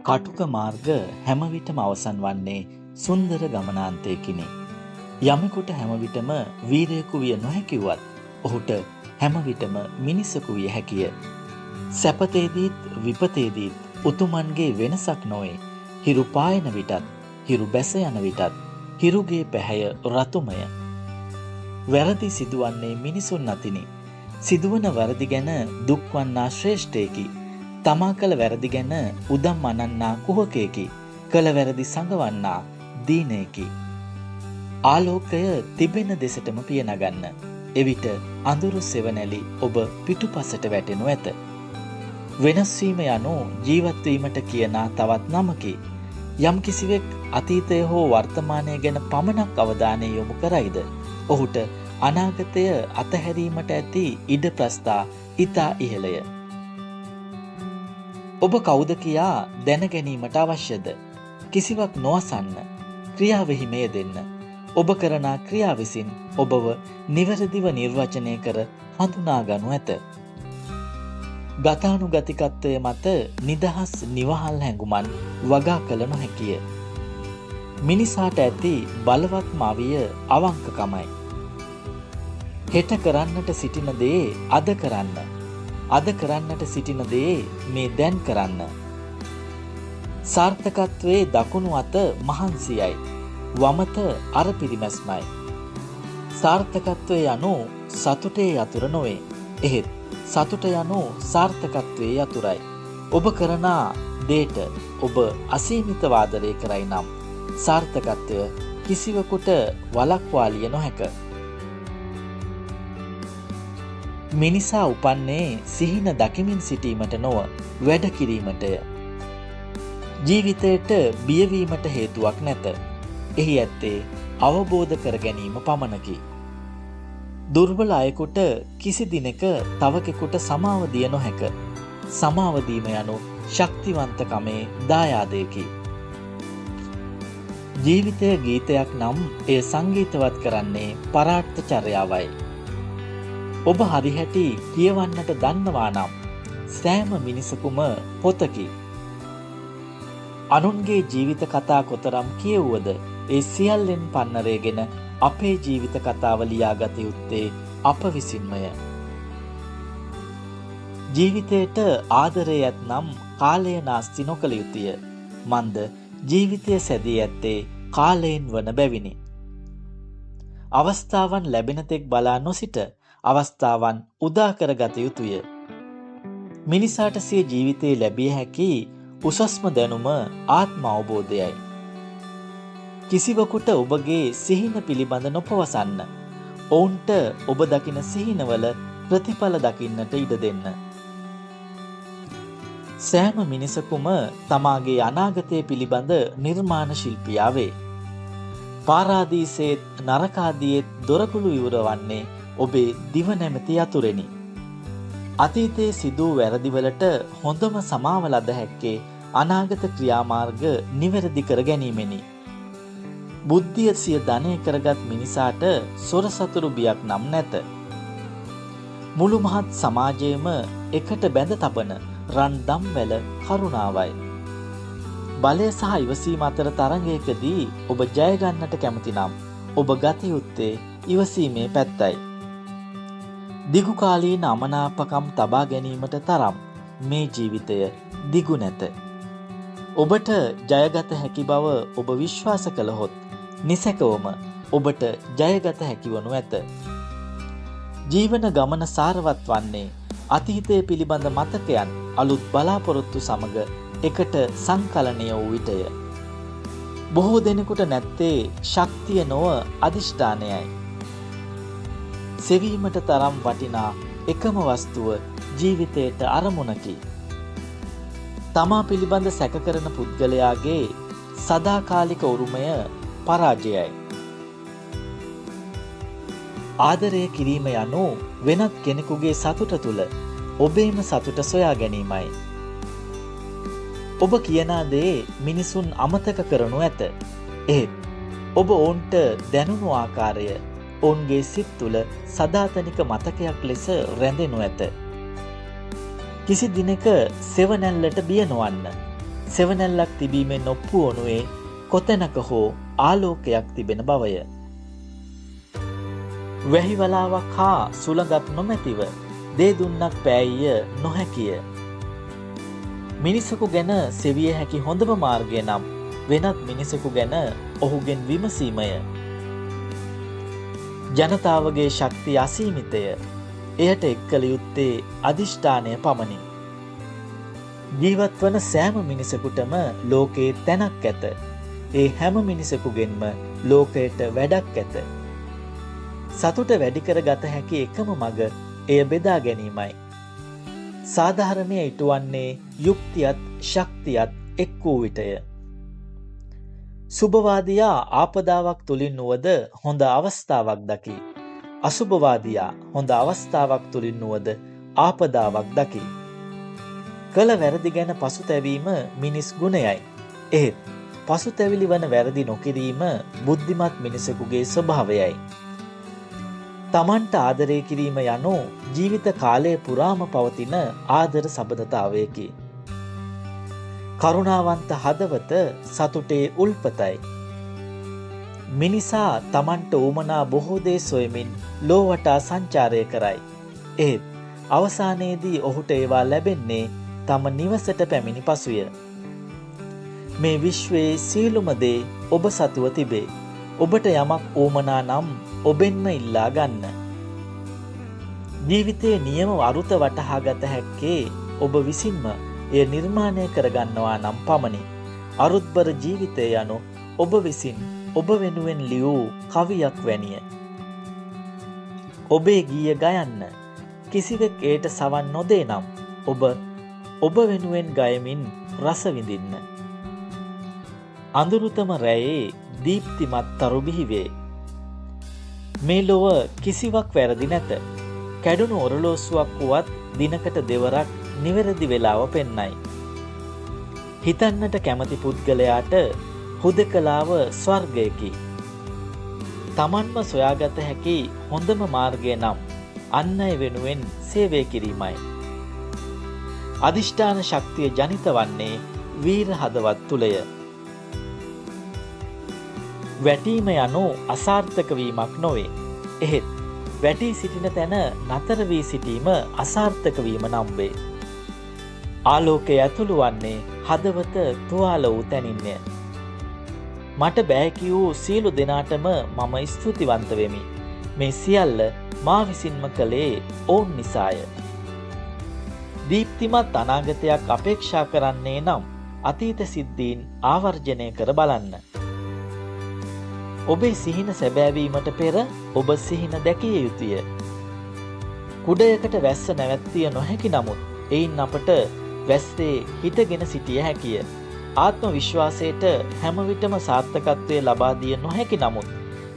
කටුක මාර්ග හැම විටම අවසන් වන්නේ සුන්දර ගමනාන්තයකිනි. යමෙකුට හැම විටම වීරයෙකු විය නොහැකිවත් ඔහුට හැම විටම මිනිසෙකු විය හැකිය. සැපතේදීත් විපතේදීත් උතුමන්ගේ වෙනසක් නොවේ. හිරු පායන විටත්, හිරු බැස යන විටත් හිරුගේ පැහැය රතුමය. වැරදි සිදුවන්නේ මිනිසුන් අතිනි. සිදුවන වැරදි ගැන දුක් වන්නා ශ්‍රේෂ්ඨයෙකි. තමා කළ වැරදි ගැන උදම් අනන්නා කුහකයෙකි. කළ වැරදි සංගවන්නා දීනයෙකි. ආලෝකය තිබෙන දෙසටම පියනගන්න. එවිට අඳුරු සෙවණැලි ඔබ පිටුපසට වැටෙනු ඇත. වෙනස් වීම යනු ජීවත් වීමට කියනා තවත් නමකි. යම් කිසිවෙක් අතීතය හෝ වර්තමානය ගැන පමණක් අවධානය යොමු කරයිද, ඔහුට අනාගතය අතහැරීමට ඇති ඉඩ ප්‍රස්ථා ඉතා ඉහළය. ඔබ කවුද කියා දැන ගැනීමට අවශ්‍යද? කිසිවක් නොඅසන්න, ක්‍රියාවෙහි මෙයෙදෙන්න. ඔබ කරන ක්‍රියා විසින් ඔබව නිවැරදිව නිර්වචනය කර හඳුනා ගනු ඇත. ගතානුගතිකත්වය මත නිදහස් නිවහල් හැඟුමන් වගා කළ නොහැකිය. මිනිසාට ඇති බලවත්ම අවිය අවංකකමයි. හෙට කරන්නට සිටින දේ අද කරන්න. අද කරන්නට සිටින දේ මේ දැන් කරන්න. සාර්ථකත්වයේ දකුණු අත මහන්සියයි, වමත අර පිරිමැස්මයි. සාර්ථකත්වය යනු සතුටේ යතුර නොවේ. එහෙත් සතුට යනු සාර්ථකත්වයේ යතුරයි. ඔබ කරන දේට ඔබ අසීමිත වාදනය කරයි නම් සාර්ථකත්වය කිසිවෙකුට වළක්වාලිය නොහැක. මිනිසා උපන්නේ සිහින දකිමින් සිටීමට නොව වැඩ කිරීමටය. ජීවිතයට බියවීමට හේතුවක් නැත. එහි ඇත්තේ අවබෝධ කර ගැනීම පමණකි. දුර්වල අයෙකුට කිසි දිනක තවකෙකුට සමාව දිය නොහැක. සමාව දීම යනු ශක්තිවන්තකමේ දායාදයකි. ජීවිතය ගීතයක් නම් එය සංගීතවත් කරන්නේ පරාර්ථ චර්යාවයි. ඔබ හරිහැටි කියවන්නට දන්නවා නම් සෑම මිනිසකුම පොතකි. අනුන්ගේ ජීවිත කතා කොතරම් කියවුවද ඒ සියල්ලෙන් පන්නරේගෙන අපේ ජීවිත කතාව ලියාගත යුත්තේ අප විසින්මය. ජීවිතයට ආදරය ඇත්නම් කාලය නාස්ති නොකළ යුතුය. මන්ද ජීවිතය සැදී ඇත්තේ කාලයෙන් වන බැවිනි. අවස්ථාවන් ලැබෙන තෙක් බලා නොසිට අවස්ථාවන් උදා කරගත යුතුය. මිනිසාට සිය ජීවිතයේ ලැබිය හැකි උසස්ම දැනුම ආත්ම අවබෝධයයි. කිසිවකුට ඔබගේ සිහින පිළිබඳ නොපවසන්න. ඔවුන්ට ඔබ දකින සිහිනවල ප්‍රතිඵල දකින්නට ඉඩ දෙන්න. සෑම මිනිසකුම තමාගේ අනාගතය පිළිබඳ නිර්මාණ ශිල්පියා වේ. පාරාදීසේත් නරකාදියේත් දොරකුළු ඉවරවන්නේ ඔබේ දිව නැමැති යතුරෙනි. අතීතයේ සිදු වැරදිවලට හොඳම සමාව ලද හැක්කේ අනාගත ක්‍රියාමාර්ග නිවැරදි කර ගැනීමෙනි. බුද්ධිය සිය ධනය කරගත් මිනිසාට සොර සතුරු බියක් නම් නැත. මුළු මහත් සමාජයේම එකට බැඳ තබන රන් දම්වැල කරුණාවයි. බලය සහ ඉවසීම අතර තරඟයකදී ඔබ ජය ගන්නට කැමති නම් ඔබ ගත යුත්තේ ඉවසීමේ පැත්තයි. දිගු කාලීන අමනාපකම් තබා ගැනීමට තරම් මේ ජීවිතය දිගු නැත. ඔබට ජයගත හැකි බව ඔබ විශ්වාස කළහොත් නිසැකවම ඔබට ජයගත හැකිවනු ඇත. ජීවන ගමන සාරවත් වන්නේ අතීතය පිළිබඳ මතකයන් අලුත් බලාපොරොත්තු සමග එකට සංකලනය වූ විටය. බොහෝ දෙනෙකුට නැත්තේ ශක්තිය නොව අධිෂ්ඨානයයි. සෙවීමට තරම් වටිනා එකම වස්තුව ජීවිතයට අරමුණකි. තමා පිළිබඳ සැකකරන පුද්ගලයාගේ සදාකාලික උරුමය පරාජයයි. ආදරය කිරීම යනු වෙනත් කෙනෙකුගේ සතුට තුළ ඔබේම සතුට සොයා ගැනීමයි. ඔබ කියනා දේ මිනිසුන් අමතක කරනු ඇත. එහෙත් ඔබ ඔවුන්ට දැනුණු ආකාරය ඔවුන්ගේ සිත් තුළ සදාතනික මතකයක් ලෙස රැඳෙනු ඇත. කිසි දිනක සෙවණැල්ලට බිය නොවන්න. සෙවණැල්ලක් තිබීමෙන් ඔප්පු වනුයේ කොතැනක හෝ ආලෝකයක් තිබෙන බවය. වැහිවලාවක් හා සුළඟක් නොමැතිව දේ දුන්නක් පෑයිය නොහැකිය. මිනිසකු ගැන සෙවිය හැකි හොඳම මාර්ගය නම් වෙනත් මිනිසකු ගැන ඔහුගෙන් විමසීමය. ජනතාවගේ ශක්තිය අසීමිතය. එයට එක් කළ යුත්තේ අධිෂ්ඨානය පමණි. ජීවත් වන සෑම මිනිසකුටම ලෝකයේ තැනක් ඇත. ඒ හැම මිනිසකුගෙන්ම ලෝකයට වැඩක් ඇත. සතුට වැඩි කර ගත හැකි එකම මඟ එය බෙදා ගැනීමයි. සාධාරණය ඉටුවන්නේ යුක්තියත් ශක්තියත් එක් වූ විටය. සුභවාදියා ආපදාවක් තුලින් නුවද හොඳ අවස්ථාවක් දකි. අසුභවාදියා හොඳ අවස්ථාවක් තුලින් නුවද ආපදාවක් දකි. කළ වැරදි ගැන පසුතැවීම මිනිස් ගුණයයි. එහෙත් පසුතැවිලි වන වැරදි නොකිරීම බුද්ධිමත් මිනිසෙකුගේ ස්වභාවයයි. තමන්ට ආදරය කිරීම යනු ජීවිත කාලය පුරාම පවතින ආදර සබඳතාවයකි. කරුණාවන්ත හදවත සතුටේ උල්පතයි. මිනිසා තමන්ට උමනා බොහෝ දේ සොයමින් ලෝ වටා සංචාරය කරයි. ඒත් අවසානයේදී ඔහුට ඒවා ලැබෙන්නේ තම නිවසට පැමිණි පසුය. මේ විශ්වයේ සියලුම දේ ඔබ සතුව තිබේ. ඔබට යමක් උමනා නම් ඔබෙන්ම ඉල්ලා ගන්න. ජීවිතයේ නියම අරුත වටහා ගත හැක්කේ ඔබ විසින්ම එය නිර්මාණය කරගන්නවා නම් පමණි. අරුත්බර ජීවිතය යනු ඔබ විසින් ඔබ වෙනුවෙන් ලියූ කවියක් වැනිය. ඔබේ ගීය ගයන්න. කිසිවෙක් ඒට සවන් නොදේ නම් ඔබ වෙනුවෙන් ගයමින් රස විඳින්න. අඳුරුතම රැයේ දීප්තිමත් තරු බිහිවේ. මේ ලොව කිසිවක් වැරදි නැත. කැඩුණු ඔරලෝසුවක් වුවත් දිනකට දෙවරක් නිවැරදි වේලාව පෙන්නයි. හිතන්නට කැමති පුද්ගලයාට හුදකලාව ස්වර්ගයකි. තමන්ම සොයාගත හැකි හොඳම මාර්ගය නම් අන් අය වෙනුවෙන් සේවය කිරීමයි. අධිෂ්ඨාන ශක්තිය ජනිත වන්නේ වීර හදවත් තුලය. වැටීම යනු අසාර්ථක වීමක් නොවේ. එහෙත් වැටී සිටින තැන නතර වී සිටීම අසාර්ථක වීම නම් වේ. ආලෝකය ඇතුළු වන්නේ හදවත තුවාල වූ තැනින්ය. මට බෑ කියූ සියලු දෙනාටම මම ස්තුතිවන්ත වෙමි. මේ සියල්ල මා විසින්ම කළේ ඔවුන් නිසාය. දීප්තිමත් අනාගතයක් අපේක්ෂා කරන්නේ නම් අතීත සිද්ධීන් ආවර්ජනය කර බලන්න. ඔබේ සිහින සැබෑවීමට පෙර ඔබ සිහින දැකිය යුතුය. කුඩයකට වැස්ස නැවැත්තිය නොහැකි නමුත් එයින් අපට වැස්සේ හිටගෙන සිටිය හැකිය. ආත්ම විශ්වාසයට හැම විටම සාර්ථකත්වය ලබා දිය නොහැකි නමුත්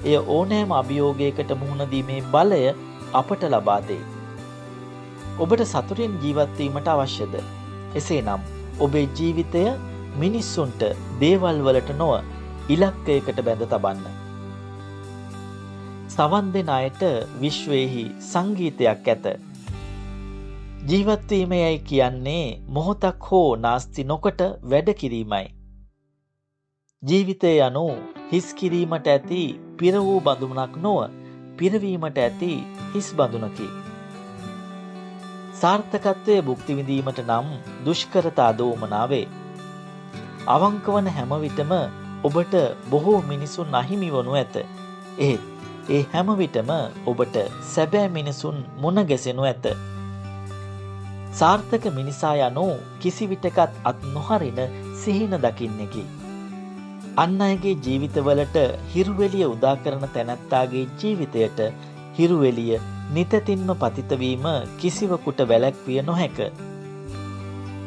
එය ඕනෑම අභියෝගයකට මුහුණ දීමේ බලය අපට ලබා දෙයි. ඔබට සතුටින් ජීවත් වීමට අවශ්‍යද? එසේනම් ඔබේ ජීවිතය මිනිස්සුන්ට දේවල් වලට නොව ඉලක්කයකට බැඳ තබන්න. සවන් දෙන අයට විශ්වයේහි සංගීතයක් ඇත. ජීවත් වීම යයි කියන්නේ මොහොතක් හෝ නාස්ති නොකොට වැඩ කිරීමයි. ජීවිතය යනු හිස් කිරීමට ඇති පිර වූ බඳුනක් නොව පිරවීමට ඇති හිස් බඳුනකි. සාර්ථකත්වයේ භුක්ති විඳීමට නම් දුෂ්කරතා දෝමනා වේ. අවංක වන හැම විටම ඔබට බොහෝ මිනිසුන් අහිමි වනු ඇත. එහෙත් ඒ හැම විටම ඔබට සැබෑ මිනිසුන් මුණ ගැසෙනු ඇත. සාර්ථක මිනිසා යනු කිසි විටකත් අත් නොහරින සිහින දකින්නෙකි. අන් අයගේ ජීවිතවලට හිරුවෙලිය උදා කරන තැනැත්තාගේ ජීවිතයට හිරුවෙලිය නිතැතින්ම පතිත වීම කිසිවකුට වැළැක්විය නොහැක.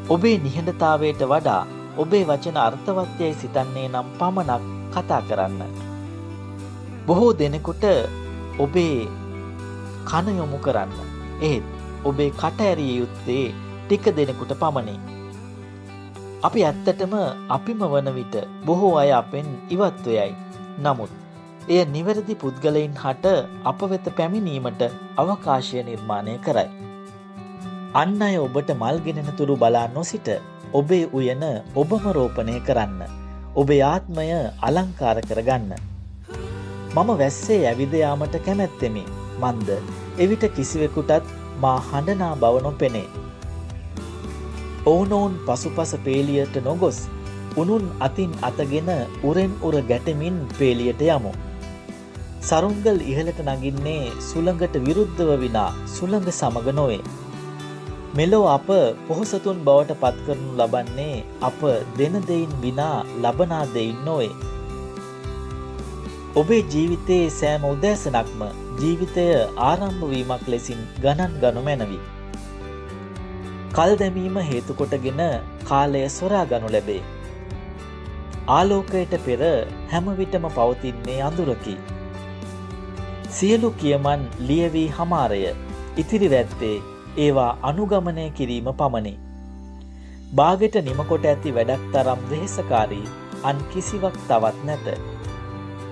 ඔබේ නිහඬතාවයට වඩා ඔබේ වචන අර්ථවත්යයි සිතන්නේ නම් පමණක් කතා කරන්න. බොහෝ දෙනෙකුට ඔබේ කන යොමු කරන්න. එහෙත් ඔබේ කට ඇරිය යුත්තේ ටික දෙනෙකුට පමණි. අපි ඇත්තටම අපිම වන විට බොහෝ අය අපෙන් ඉවත්ව යයි. නමුත් එය නිවැරදි පුද්ගලයින් හට අප වෙත පැමිණීමට අවකාශය නිර්මාණය කරයි. අන් අය ඔබට මල් ගෙනෙන තුරු බලා නොසිට ඔබේ උයන ඔබම රෝපණය කරන්න. ඔබේ ආත්මය අලංකාර කරගන්න. මම වැස්සේ ඇවිද යාමට කැමැත්තෙමි. මන්ද එවිට කිසිවෙකුටත් මා හඬනා බව නොපෙනේ. ඔවුනොවුන් පසුපස පේලියට නොගොස් උනුන් අතින් අතගෙන උරෙන් උර ගැටමින් පේලියට යමු. සරුංගල් ඉහළට නගින්නේ සුළඟට විරුද්ධව විනා සුළඟ සමග නොවේ. මෙලොව අප පොහොසතුන් බවට පත් කරනු ලබන්නේ අප දෙන දෙයින් විනා ලබනා දෙයින් නොවේ. ඔබේ ජීවිතයේ සෑම උදෑසනක්ම ජීවිතය ආරම්භ වීමක් ලෙසින් ගණන් ගනු මැනවි. කල් දැමීම හේතු කොටගෙන කාලය සොරා ගනු ලැබේ. ආලෝකයට පෙර හැම විටම පවතින්නේ අඳුරකි. සියලු කියමන් ලියවී හමාරය. ඉතිරි වැත්තේ ඒවා අනුගමනය කිරීම පමණි. බාගෙට නිමකොට ඇති වැඩක් තරම් වෙහෙසකාරී අන් කිසිවක් තවත් නැත.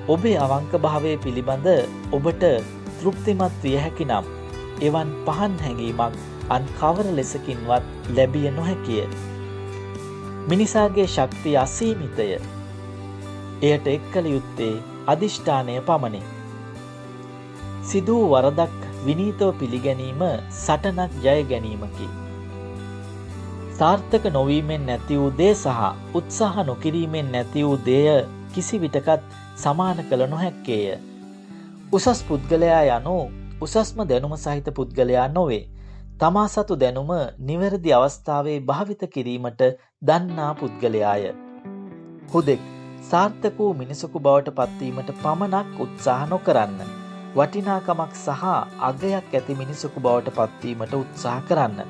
ඔබේ අවංක භාවය පිළිබඳ ඔබට තෘප්තිමත් විය හැකි නම් එවන් පහන් හැඟීමක් අන් කවර ලෙසකින්වත් ලැබිය නොහැකිය. මිනිසාගේ ශක්තිය අසීමිතය. එයට එක් කළ යුත්තේ අධිෂ්ඨානය පමණි. සිදු වරදක් විනීතව පිළිගැනීම සටනක් ජය ගැනීමකි. සාර්ථක නොවීමෙන් නැති වූ දේ සහ උත්සාහ නොකිරීමෙන් නැති වූ දේය කිසි විටකත් සමාන කළ නොහැක්කේය. උසස් පුද්ගලයා යනු උසස්ම දැනුම සහිත පුද්ගලයා නොවේ. තමා සතු දැනුම නිවැරදි අවස්ථාවේ භාවිත කිරීමට දන්නා පුද්ගලයාය. හුදෙක් සාර්ථක වූ මිනිසකු බවට පත්වීමට පමණක් උත්සාහ නොකරන්න. වටිනාකමක් සහ අගයක් ඇති මිනිසකු බවට පත්වීමට උත්සාහ කරන්න.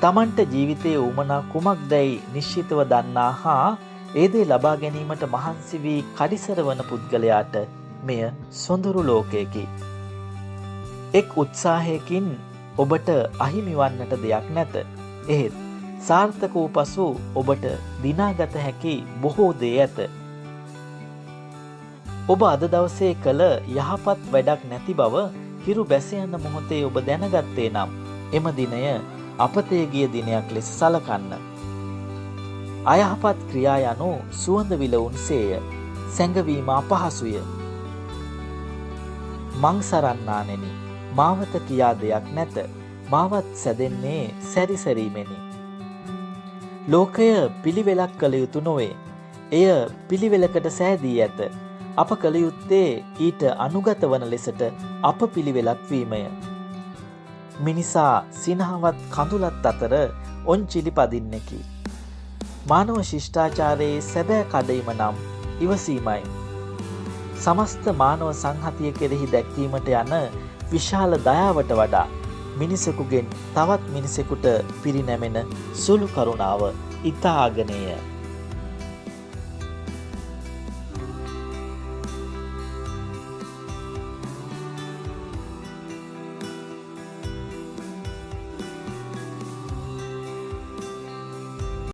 තමන්ට ජීවිතයේ උමනා කුමක්දැයි නිශ්චිතව දන්නා හා ඒ දේ ලබා ගැනීමට මහන්සි වී කඩිසර වන පුද්ගලයාට මෙය සොඳුරු ලෝකයකි. එක් උත්සාහයකින් ඔබට අහිමි වන්නට දෙයක් නැත. එහෙත් සාර්ථක වූ පසු ඔබට දිනාගත හැකි බොහෝ දේ ඇත. ඔබ අද දවසේ කළ යහපත් වැඩක් නැති බව හිරු බැස යන මොහොතේ ඔබ දැනගත්තේ නම් එම දිනය අපතේ ගිය දිනයක් ලෙස සලකන්න. අයහපත් ක්‍රියා යනු සුවඳ විලවුන් සේය. සැඟවීම අපහසුය. මං සරන්නානෙනි මාවත කියා දෙයක් නැත. මාවත් සැදෙන්නේ සැරිසැරීමෙනි. ලෝකය පිළිවෙලක් කළ යුතු නොවේ. එය පිළිවෙලකට සෑදී ඇත. අප කළ යුත්තේ ඊට අනුගත වන ලෙසට අප පිළිවෙලක් වීමය. මිනිසා සිනහවත් කඳුලත් අතර ඔන්චිලි පදින්නෙකි. මානව ශිෂ්ටාචාරයේ සැබෑ කඩයිම නම් ඉවසීමයි. සමස්ත මානව සංහතිය කෙරෙහි දැක්වීමට යන විශාල දයාවට වඩා මිනිසෙකුගෙන් තවත් මිනිසෙකුට පිරිනැමෙන සුළු කරුණාව ඉතා අගනේය.